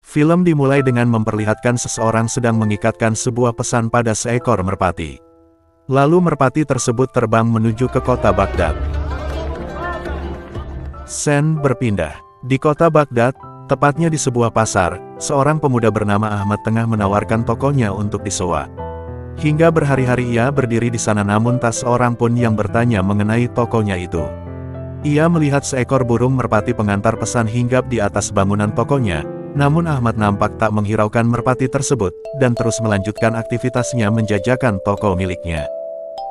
Film dimulai dengan memperlihatkan seseorang sedang mengikatkan sebuah pesan pada seekor merpati. Lalu merpati tersebut terbang menuju ke kota Baghdad. Scene berpindah. Di kota Baghdad, tepatnya di sebuah pasar, seorang pemuda bernama Ahmad tengah menawarkan tokonya untuk disewa. Hingga berhari-hari ia berdiri di sana namun tak seorang pun yang bertanya mengenai tokonya itu. Ia melihat seekor burung merpati pengantar pesan hinggap di atas bangunan tokonya. Namun Ahmad nampak tak menghiraukan merpati tersebut, dan terus melanjutkan aktivitasnya menjajakan toko miliknya.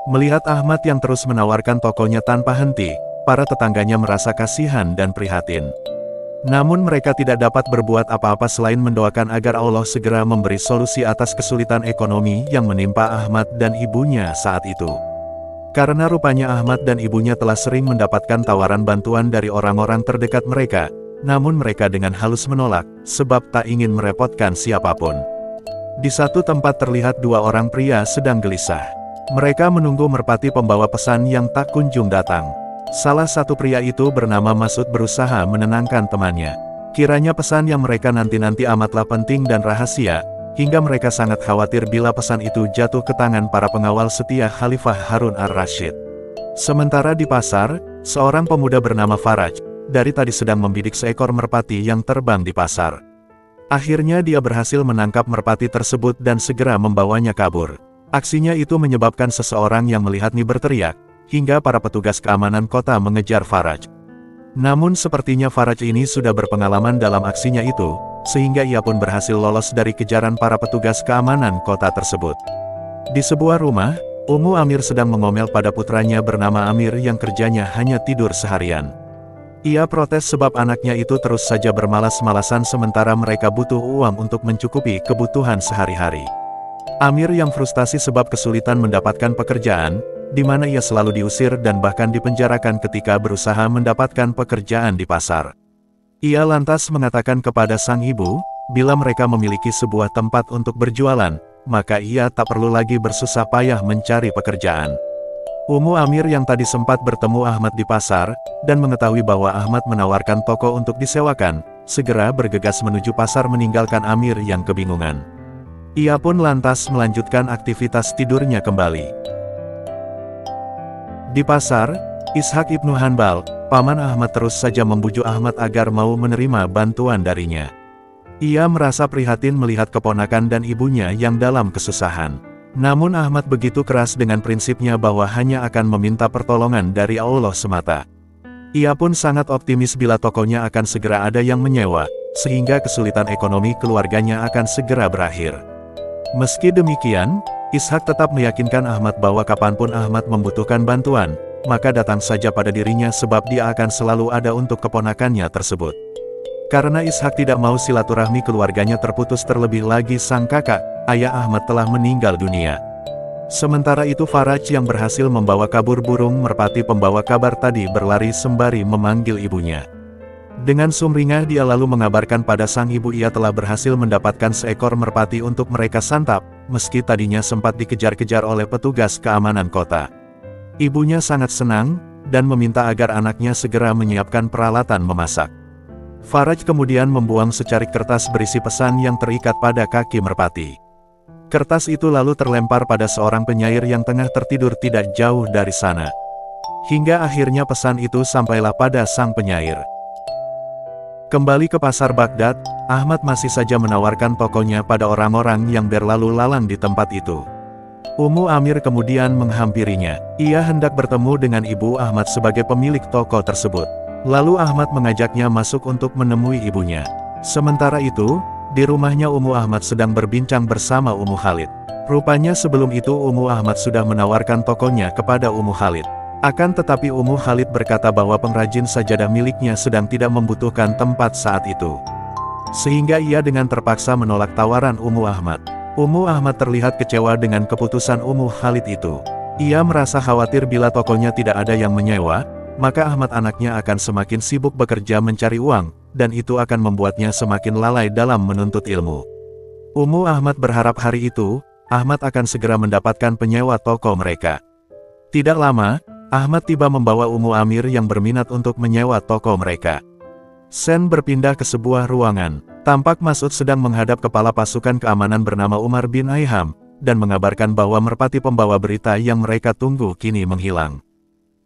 Melihat Ahmad yang terus menawarkan tokonya tanpa henti, para tetangganya merasa kasihan dan prihatin. Namun mereka tidak dapat berbuat apa-apa selain mendoakan agar Allah segera memberi solusi atas kesulitan ekonomi yang menimpa Ahmad dan ibunya saat itu. Karena rupanya Ahmad dan ibunya telah sering mendapatkan tawaran bantuan dari orang-orang terdekat mereka, namun mereka dengan halus menolak, sebab tak ingin merepotkan siapapun. Di satu tempat terlihat dua orang pria sedang gelisah. Mereka menunggu merpati pembawa pesan yang tak kunjung datang. Salah satu pria itu bernama Masud berusaha menenangkan temannya. Kiranya pesan yang mereka nanti-nanti amatlah penting dan rahasia, hingga mereka sangat khawatir bila pesan itu jatuh ke tangan para pengawal setia Khalifah Harun ar-Rasyid. Sementara di pasar, seorang pemuda bernama Faraj, dari tadi sedang membidik seekor merpati yang terbang di pasar. Akhirnya dia berhasil menangkap merpati tersebut dan segera membawanya kabur. Aksinya itu menyebabkan seseorang yang melihatnya berteriak, hingga para petugas keamanan kota mengejar Faraj. Namun sepertinya Faraj ini sudah berpengalaman dalam aksinya itu, sehingga ia pun berhasil lolos dari kejaran para petugas keamanan kota tersebut. Di sebuah rumah, Ummu Amir sedang mengomel pada putranya bernama Amir yang kerjanya hanya tidur seharian. Ia protes sebab anaknya itu terus saja bermalas-malasan sementara mereka butuh uang untuk mencukupi kebutuhan sehari-hari. Amir yang frustasi sebab kesulitan mendapatkan pekerjaan, di mana ia selalu diusir dan bahkan dipenjarakan ketika berusaha mendapatkan pekerjaan di pasar. Ia lantas mengatakan kepada sang ibu, bila mereka memiliki sebuah tempat untuk berjualan, maka ia tak perlu lagi bersusah payah mencari pekerjaan. Ummu Amir yang tadi sempat bertemu Ahmad di pasar, dan mengetahui bahwa Ahmad menawarkan toko untuk disewakan, segera bergegas menuju pasar meninggalkan Amir yang kebingungan. Ia pun lantas melanjutkan aktivitas tidurnya kembali. Di pasar, Ishak ibnu Hanbal, paman Ahmad terus saja membujuk Ahmad agar mau menerima bantuan darinya. Ia merasa prihatin melihat keponakan dan ibunya yang dalam kesusahan. Namun Ahmad begitu keras dengan prinsipnya bahwa hanya akan meminta pertolongan dari Allah semata. Ia pun sangat optimis bila tokonya akan segera ada yang menyewa, sehingga kesulitan ekonomi keluarganya akan segera berakhir. Meski demikian, Ishak tetap meyakinkan Ahmad bahwa kapanpun Ahmad membutuhkan bantuan, maka datang saja pada dirinya sebab dia akan selalu ada untuk keponakannya tersebut. Karena Ishak tidak mau silaturahmi keluarganya terputus terlebih lagi sang kakak, ayah Ahmad telah meninggal dunia. Sementara itu Faraj yang berhasil membawa kabur burung merpati pembawa kabar tadi berlari sembari memanggil ibunya. Dengan sumringah dia lalu mengabarkan pada sang ibu ia telah berhasil mendapatkan seekor merpati untuk mereka santap, meski tadinya sempat dikejar-kejar oleh petugas keamanan kota. Ibunya sangat senang, dan meminta agar anaknya segera menyiapkan peralatan memasak. Faraj kemudian membuang secarik kertas berisi pesan yang terikat pada kaki merpati. Kertas itu lalu terlempar pada seorang penyair yang tengah tertidur tidak jauh dari sana. Hingga akhirnya pesan itu sampailah pada sang penyair. Kembali ke pasar Baghdad, Ahmad masih saja menawarkan tokonya pada orang-orang yang berlalu lalang di tempat itu. Ummu Amir kemudian menghampirinya. Ia hendak bertemu dengan ibu Ahmad sebagai pemilik toko tersebut. Lalu Ahmad mengajaknya masuk untuk menemui ibunya. Sementara itu, di rumahnya Ummu Ahmad sedang berbincang bersama Ummu Khalid. Rupanya sebelum itu Ummu Ahmad sudah menawarkan tokonya kepada Ummu Khalid. Akan tetapi Ummu Khalid berkata bahwa pengrajin sajadah miliknya sedang tidak membutuhkan tempat saat itu. Sehingga ia dengan terpaksa menolak tawaran Ummu Ahmad. Ummu Ahmad terlihat kecewa dengan keputusan Ummu Khalid itu. Ia merasa khawatir bila tokonya tidak ada yang menyewa, maka Ahmad anaknya akan semakin sibuk bekerja mencari uang, dan itu akan membuatnya semakin lalai dalam menuntut ilmu. Ummu Ahmad berharap hari itu, Ahmad akan segera mendapatkan penyewa toko mereka. Tidak lama, Ahmad tiba membawa Ummu Amir yang berminat untuk menyewa toko mereka. Sen berpindah ke sebuah ruangan. Tampak Mas'ud sedang menghadap kepala pasukan keamanan bernama Umar bin Ayham, dan mengabarkan bahwa merpati pembawa berita yang mereka tunggu kini menghilang.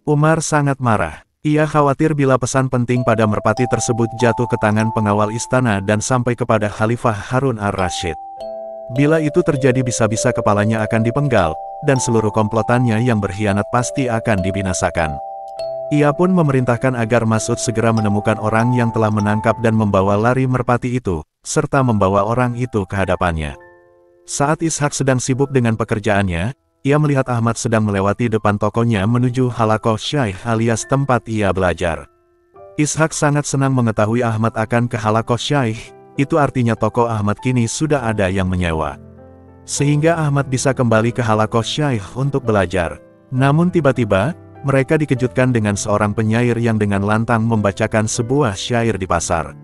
Umar sangat marah. Ia khawatir bila pesan penting pada merpati tersebut jatuh ke tangan pengawal istana dan sampai kepada Khalifah Harun ar-Rasyid. Bila itu terjadi bisa-bisa kepalanya akan dipenggal, dan seluruh komplotannya yang berkhianat pasti akan dibinasakan. Ia pun memerintahkan agar Mas'ud segera menemukan orang yang telah menangkap dan membawa lari merpati itu, serta membawa orang itu ke hadapannya. Saat Ishak sedang sibuk dengan pekerjaannya, ia melihat Ahmad sedang melewati depan tokonya menuju Halakoh Syaikh alias tempat ia belajar. Ishak sangat senang mengetahui Ahmad akan ke Halakoh Syaikh, itu artinya toko Ahmad kini sudah ada yang menyewa. Sehingga Ahmad bisa kembali ke Halakoh Syaikh untuk belajar. Namun tiba-tiba, mereka dikejutkan dengan seorang penyair yang dengan lantang membacakan sebuah syair di pasar.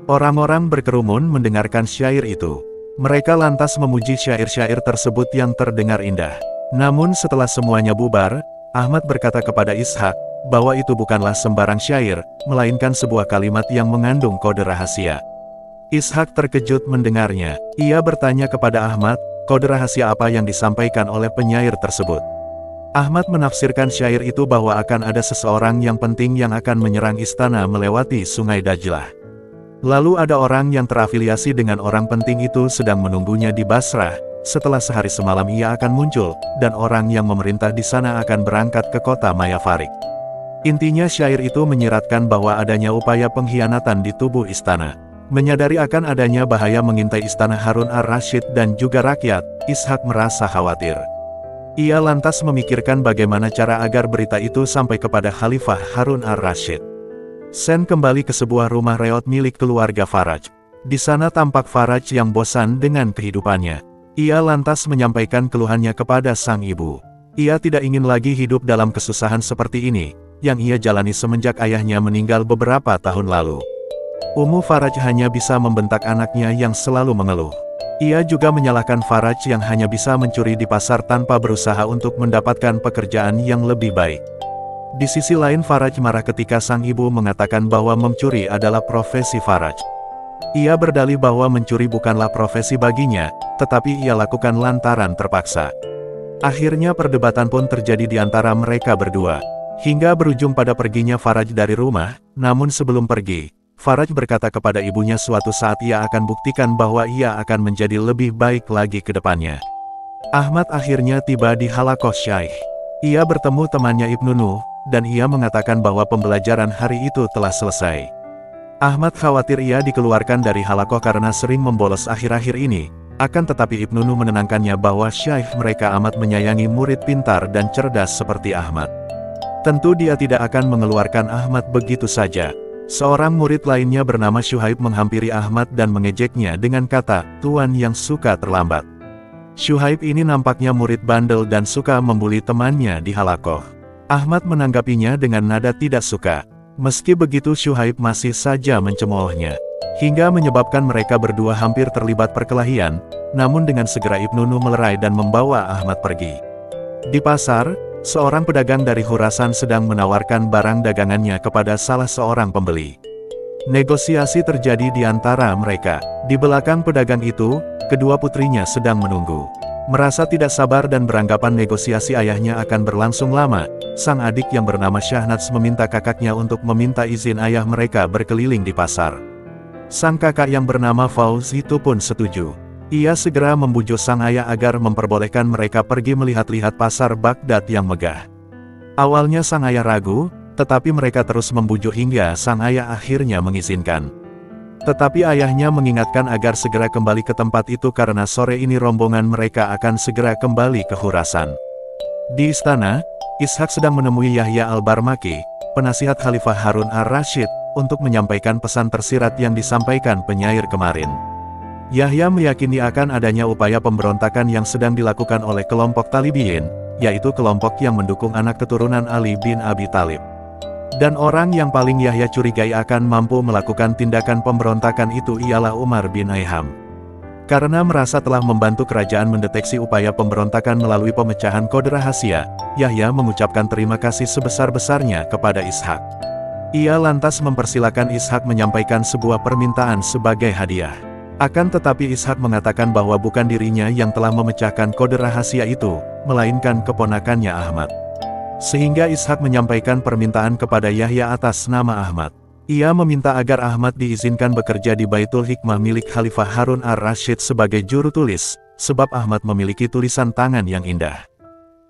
Orang-orang berkerumun mendengarkan syair itu. Mereka lantas memuji syair-syair tersebut yang terdengar indah. Namun setelah semuanya bubar, Ahmad berkata kepada Ishak, bahwa itu bukanlah sembarang syair, melainkan sebuah kalimat yang mengandung kode rahasia. Ishak terkejut mendengarnya. Ia bertanya kepada Ahmad, kode rahasia apa yang disampaikan oleh penyair tersebut. Ahmad menafsirkan syair itu bahwa akan ada seseorang yang penting yang akan menyerang istana melewati sungai Dajlah. Lalu ada orang yang terafiliasi dengan orang penting itu sedang menunggunya di Basrah. Setelah sehari semalam ia akan muncul, dan orang yang memerintah di sana akan berangkat ke kota Mayafarik. Intinya syair itu menyiratkan bahwa adanya upaya pengkhianatan di tubuh istana. Menyadari akan adanya bahaya mengintai istana Harun ar-Rasyid dan juga rakyat, Ishak merasa khawatir. Ia lantas memikirkan bagaimana cara agar berita itu sampai kepada Khalifah Harun ar-Rasyid. Sen kembali ke sebuah rumah reot milik keluarga Faraj. Di sana tampak Faraj yang bosan dengan kehidupannya. Ia lantas menyampaikan keluhannya kepada sang ibu. Ia tidak ingin lagi hidup dalam kesusahan seperti ini, yang ia jalani semenjak ayahnya meninggal beberapa tahun lalu. Ummu Faraj hanya bisa membentak anaknya yang selalu mengeluh. Ia juga menyalahkan Faraj yang hanya bisa mencuri di pasar tanpa berusaha untuk mendapatkan pekerjaan yang lebih baik. Di sisi lain Faraj marah ketika sang ibu mengatakan bahwa mencuri adalah profesi Faraj. Ia berdalih bahwa mencuri bukanlah profesi baginya, tetapi ia lakukan lantaran terpaksa. Akhirnya perdebatan pun terjadi di antara mereka berdua, hingga berujung pada perginya Faraj dari rumah. Namun sebelum pergi, Faraj berkata kepada ibunya suatu saat ia akan buktikan bahwa ia akan menjadi lebih baik lagi ke depannya. Ahmad akhirnya tiba di Halakoh Syaikh. Ia bertemu temannya Ibnu Nuh, dan ia mengatakan bahwa pembelajaran hari itu telah selesai. Ahmad khawatir ia dikeluarkan dari Halakoh karena sering membolos akhir-akhir ini, akan tetapi Ibnu Nuh menenangkannya bahwa Syaikh mereka amat menyayangi murid pintar dan cerdas seperti Ahmad. Tentu dia tidak akan mengeluarkan Ahmad begitu saja. Seorang murid lainnya bernama Syuhaib menghampiri Ahmad dan mengejeknya dengan kata, "Tuan yang suka terlambat." Syuhaib ini nampaknya murid bandel dan suka membuli temannya di Halakoh. Ahmad menanggapinya dengan nada tidak suka. Meski begitu Syuhaib masih saja mencemoohnya, hingga menyebabkan mereka berdua hampir terlibat perkelahian. Namun dengan segera Ibnu Nuh melerai dan membawa Ahmad pergi. Di pasar, seorang pedagang dari Khurasan sedang menawarkan barang dagangannya kepada salah seorang pembeli. Negosiasi terjadi di antara mereka. Di belakang pedagang itu, kedua putrinya sedang menunggu. Merasa tidak sabar dan beranggapan negosiasi ayahnya akan berlangsung lama, sang adik yang bernama Syahnaz meminta kakaknya untuk meminta izin ayah mereka berkeliling di pasar. Sang kakak yang bernama Fauz itu pun setuju. Ia segera membujuk sang ayah agar memperbolehkan mereka pergi melihat-lihat pasar Baghdad yang megah. Awalnya sang ayah ragu, tetapi mereka terus membujuk hingga sang ayah akhirnya mengizinkan. Tetapi ayahnya mengingatkan agar segera kembali ke tempat itu karena sore ini rombongan mereka akan segera kembali ke Khurasan. Di istana, Ishak sedang menemui Yahya al-Barmaki, penasihat Khalifah Harun ar-Rasyid, untuk menyampaikan pesan tersirat yang disampaikan penyair kemarin. Yahya meyakini akan adanya upaya pemberontakan yang sedang dilakukan oleh kelompok Talibiyin, yaitu kelompok yang mendukung anak keturunan Ali bin Abi Thalib. Dan orang yang paling Yahya curigai akan mampu melakukan tindakan pemberontakan itu ialah Umar bin Ayham. Karena merasa telah membantu kerajaan mendeteksi upaya pemberontakan melalui pemecahan kode rahasia, Yahya mengucapkan terima kasih sebesar-besarnya kepada Ishak. Ia lantas mempersilakan Ishak menyampaikan sebuah permintaan sebagai hadiah. Akan tetapi Ishak mengatakan bahwa bukan dirinya yang telah memecahkan kode rahasia itu, melainkan keponakannya Ahmad. Sehingga Ishak menyampaikan permintaan kepada Yahya atas nama Ahmad. Ia meminta agar Ahmad diizinkan bekerja di Baitul Hikmah milik Khalifah Harun ar-Rasyid sebagai juru tulis, sebab Ahmad memiliki tulisan tangan yang indah.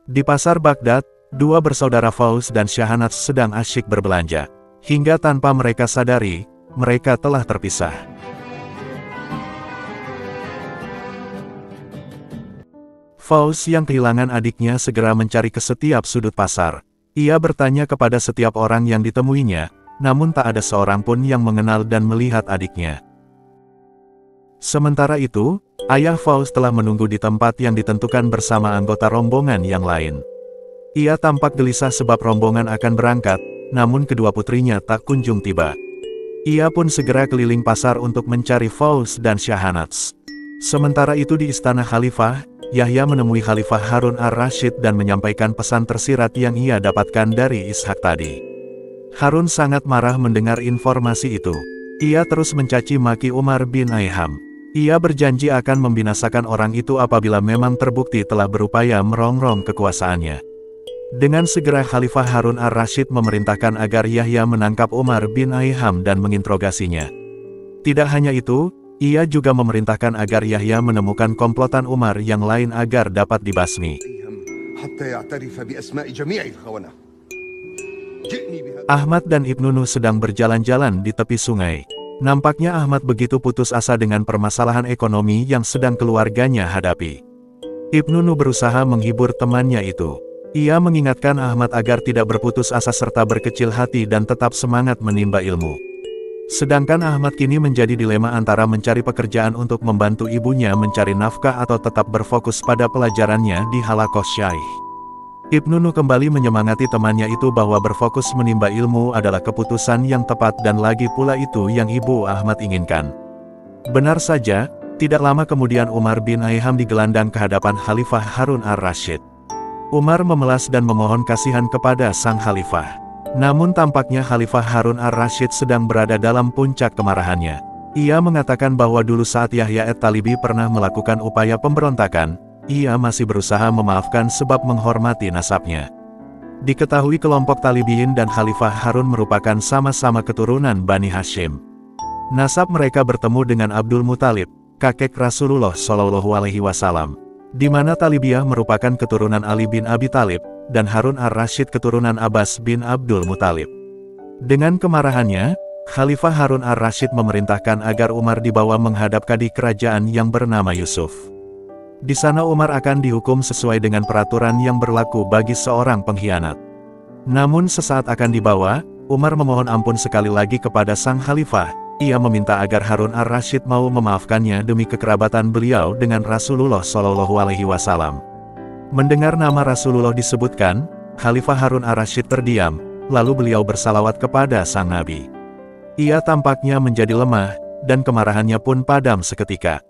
Di pasar Baghdad, dua bersaudara Fauz dan Syahanats sedang asyik berbelanja. Hingga tanpa mereka sadari, mereka telah terpisah. Fauz yang kehilangan adiknya segera mencari ke setiap sudut pasar. Ia bertanya kepada setiap orang yang ditemuinya, namun tak ada seorang pun yang mengenal dan melihat adiknya. Sementara itu, ayah Fauz telah menunggu di tempat yang ditentukan bersama anggota rombongan yang lain. Ia tampak gelisah sebab rombongan akan berangkat, namun kedua putrinya tak kunjung tiba. Ia pun segera keliling pasar untuk mencari Fauz dan Syahanats. Sementara itu di istana Khalifah, Yahya menemui Khalifah Harun ar-Rasyid dan menyampaikan pesan tersirat yang ia dapatkan dari Ishak tadi. Harun sangat marah mendengar informasi itu. Ia terus mencaci maki Umar bin Ayham. Ia berjanji akan membinasakan orang itu apabila memang terbukti telah berupaya merongrong kekuasaannya. Dengan segera Khalifah Harun ar-Rasyid memerintahkan agar Yahya menangkap Umar bin Ayham dan menginterogasinya. Tidak hanya itu, ia juga memerintahkan agar Yahya menemukan komplotan Umar yang lain agar dapat dibasmi. Ahmad dan Ibnu Nuh sedang berjalan-jalan di tepi sungai. Nampaknya Ahmad begitu putus asa dengan permasalahan ekonomi yang sedang keluarganya hadapi. Ibnu Nuh berusaha menghibur temannya itu. Ia mengingatkan Ahmad agar tidak berputus asa serta berkecil hati dan tetap semangat menimba ilmu. Sedangkan Ahmad kini menjadi dilema antara mencari pekerjaan untuk membantu ibunya mencari nafkah atau tetap berfokus pada pelajarannya di Halaqah Syaikh. Ibnu Nuh kembali menyemangati temannya itu bahwa berfokus menimba ilmu adalah keputusan yang tepat dan lagi pula itu yang ibu Ahmad inginkan. Benar saja, tidak lama kemudian Umar bin Ayham digelandang ke hadapan Khalifah Harun ar-Rasyid. Umar memelas dan memohon kasihan kepada sang khalifah. Namun tampaknya Khalifah Harun ar-Rasyid sedang berada dalam puncak kemarahannya. Ia mengatakan bahwa dulu saat Yahya at-Talibi pernah melakukan upaya pemberontakan, ia masih berusaha memaafkan sebab menghormati nasabnya. Diketahui kelompok Talibiyin dan Khalifah Harun merupakan sama-sama keturunan Bani Hashim. Nasab mereka bertemu dengan Abdul Muthalib, kakek Rasulullah SAW, di mana Talibiyah merupakan keturunan Ali bin Abi Thalib, dan Harun ar-Rasyid keturunan Abbas bin Abdul Muthalib. Dengan kemarahannya, Khalifah Harun ar-Rasyid memerintahkan agar Umar dibawa menghadap kadi kerajaan yang bernama Yusuf. Di sana Umar akan dihukum sesuai dengan peraturan yang berlaku bagi seorang pengkhianat. Namun sesaat akan dibawa, Umar memohon ampun sekali lagi kepada sang khalifah. Ia meminta agar Harun ar-Rasyid mau memaafkannya demi kekerabatan beliau dengan Rasulullah SAW. Mendengar nama Rasulullah disebutkan, Khalifah Harun ar-Rasyid terdiam, lalu beliau bersalawat kepada sang Nabi. Ia tampaknya menjadi lemah, dan kemarahannya pun padam seketika.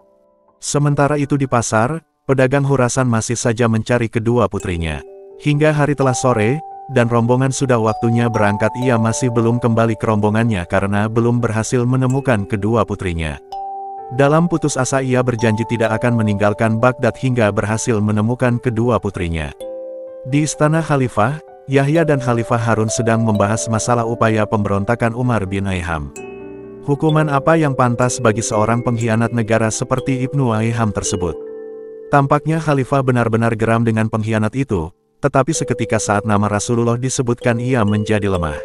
Sementara itu di pasar, pedagang Khurasan masih saja mencari kedua putrinya. Hingga hari telah sore, dan rombongan sudah waktunya berangkat, ia masih belum kembali ke rombongannya karena belum berhasil menemukan kedua putrinya. Dalam putus asa ia berjanji tidak akan meninggalkan Baghdad hingga berhasil menemukan kedua putrinya. Di istana Khalifah, Yahya dan Khalifah Harun sedang membahas masalah upaya pemberontakan Umar bin Ayham. Hukuman apa yang pantas bagi seorang pengkhianat negara seperti Ibnu Ayham tersebut? Tampaknya Khalifah benar-benar geram dengan pengkhianat itu, tetapi seketika saat nama Rasulullah disebutkan ia menjadi lemah.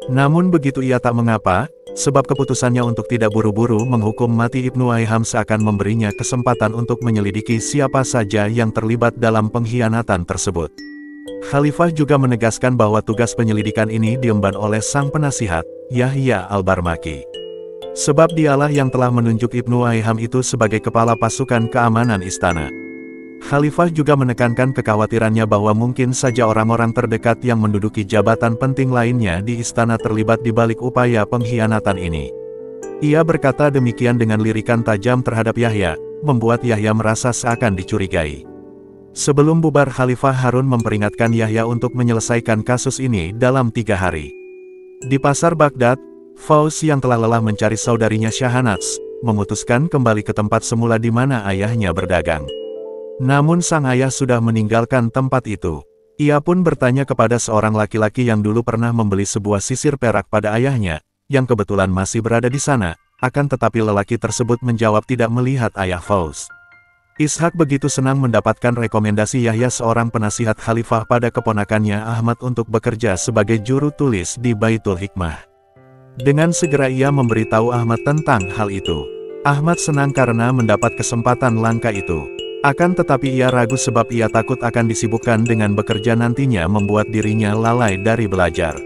Namun begitu ia tak mengapa, sebab keputusannya untuk tidak buru-buru menghukum mati Ibnu Ayham seakan memberinya kesempatan untuk menyelidiki siapa saja yang terlibat dalam pengkhianatan tersebut. Khalifah juga menegaskan bahwa tugas penyelidikan ini diemban oleh sang penasihat, Yahya al-Barmaki. Sebab dialah yang telah menunjuk Ibnu Ayham itu sebagai kepala pasukan keamanan istana. Khalifah juga menekankan kekhawatirannya bahwa mungkin saja orang-orang terdekat yang menduduki jabatan penting lainnya di istana terlibat di balik upaya pengkhianatan ini. Ia berkata demikian dengan lirikan tajam terhadap Yahya, membuat Yahya merasa seakan dicurigai. Sebelum bubar, Khalifah Harun memperingatkan Yahya untuk menyelesaikan kasus ini dalam 3 hari. Di pasar Baghdad, Fauzi yang telah lelah mencari saudarinya Shahanaz, memutuskan kembali ke tempat semula di mana ayahnya berdagang. Namun sang ayah sudah meninggalkan tempat itu. Ia pun bertanya kepada seorang laki-laki yang dulu pernah membeli sebuah sisir perak pada ayahnya, yang kebetulan masih berada di sana, akan tetapi lelaki tersebut menjawab tidak melihat ayah Fauzi. Ishak begitu senang mendapatkan rekomendasi Yahya seorang penasihat khalifah pada keponakannya Ahmad untuk bekerja sebagai juru tulis di Baitul Hikmah. Dengan segera ia memberitahu Ahmad tentang hal itu. Ahmad senang karena mendapat kesempatan langka itu. Akan tetapi ia ragu sebab ia takut akan disibukkan dengan bekerja nantinya membuat dirinya lalai dari belajar.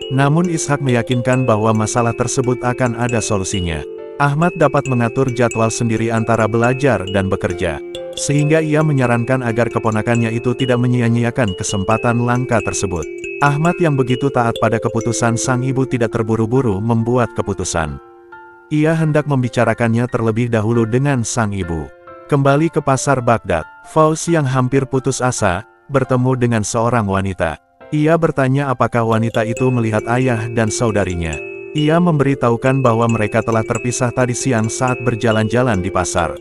Namun Ishak meyakinkan bahwa masalah tersebut akan ada solusinya. Ahmad dapat mengatur jadwal sendiri antara belajar dan bekerja, sehingga ia menyarankan agar keponakannya itu tidak menyia-nyiakan kesempatan langka tersebut. Ahmad yang begitu taat pada keputusan sang ibu tidak terburu-buru membuat keputusan. Ia hendak membicarakannya terlebih dahulu dengan sang ibu. Kembali ke pasar Baghdad, Fauzi yang hampir putus asa, bertemu dengan seorang wanita. Ia bertanya apakah wanita itu melihat ayah dan saudarinya. Ia memberitahukan bahwa mereka telah terpisah tadi siang saat berjalan-jalan di pasar.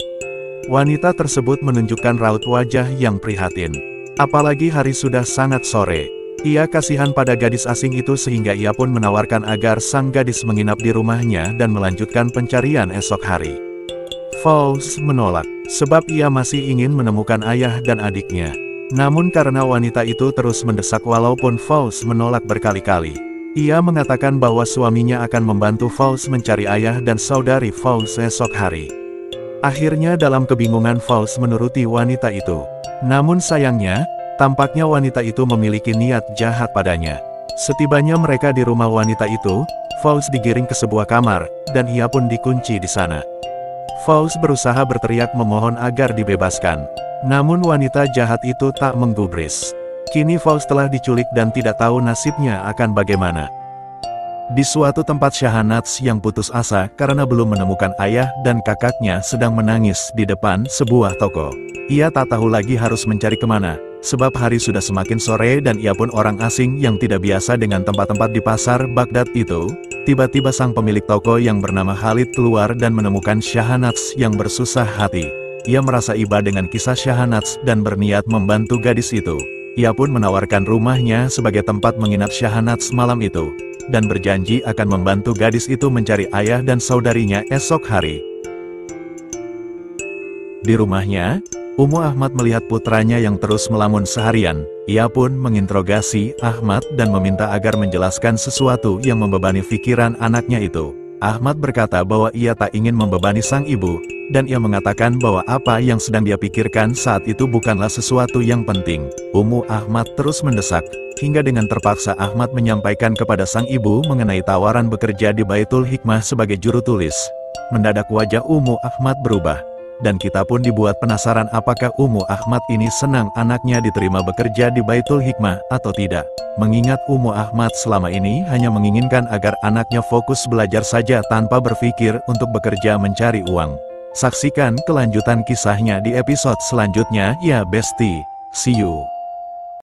Wanita tersebut menunjukkan raut wajah yang prihatin. Apalagi hari sudah sangat sore. Ia kasihan pada gadis asing itu sehingga ia pun menawarkan agar sang gadis menginap di rumahnya dan melanjutkan pencarian esok hari. Fauzi menolak, sebab ia masih ingin menemukan ayah dan adiknya. Namun karena wanita itu terus mendesak walaupun Fauzi menolak berkali-kali. Ia mengatakan bahwa suaminya akan membantu Fauzi mencari ayah dan saudari Fauzi esok hari. Akhirnya dalam kebingungan Fauzi menuruti wanita itu. Namun sayangnya, tampaknya wanita itu memiliki niat jahat padanya. Setibanya mereka di rumah wanita itu, Fauzi digiring ke sebuah kamar, dan ia pun dikunci di sana. Fauzi berusaha berteriak memohon agar dibebaskan. Namun wanita jahat itu tak menggubris. Kini Fauzi telah diculik dan tidak tahu nasibnya akan bagaimana. Di suatu tempat Shahanaz yang putus asa karena belum menemukan ayah dan kakaknya sedang menangis di depan sebuah toko. Ia tak tahu lagi harus mencari kemana, sebab hari sudah semakin sore dan ia pun orang asing yang tidak biasa dengan tempat-tempat di pasar Baghdad itu. Tiba-tiba sang pemilik toko yang bernama Khalid keluar dan menemukan Shahanaz yang bersusah hati. Ia merasa iba dengan kisah Shahanaz dan berniat membantu gadis itu. Ia pun menawarkan rumahnya sebagai tempat menginap Shahanaz malam itu, dan berjanji akan membantu gadis itu mencari ayah dan saudarinya esok hari. Di rumahnya, Ummu Ahmad melihat putranya yang terus melamun seharian. Ia pun menginterogasi Ahmad dan meminta agar menjelaskan sesuatu yang membebani pikiran anaknya itu. Ahmad berkata bahwa ia tak ingin membebani sang ibu, dan ia mengatakan bahwa apa yang sedang dia pikirkan saat itu bukanlah sesuatu yang penting. Ummu Ahmad terus mendesak, hingga dengan terpaksa Ahmad menyampaikan kepada sang ibu mengenai tawaran bekerja di Baitul Hikmah sebagai juru tulis. Mendadak wajah Ummu Ahmad berubah, dan kita pun dibuat penasaran apakah Ummu Ahmad ini senang anaknya diterima bekerja di Baitul Hikmah atau tidak. Mengingat Ummu Ahmad selama ini hanya menginginkan agar anaknya fokus belajar saja tanpa berpikir untuk bekerja mencari uang. Saksikan kelanjutan kisahnya di episode selanjutnya ya Besti. See you.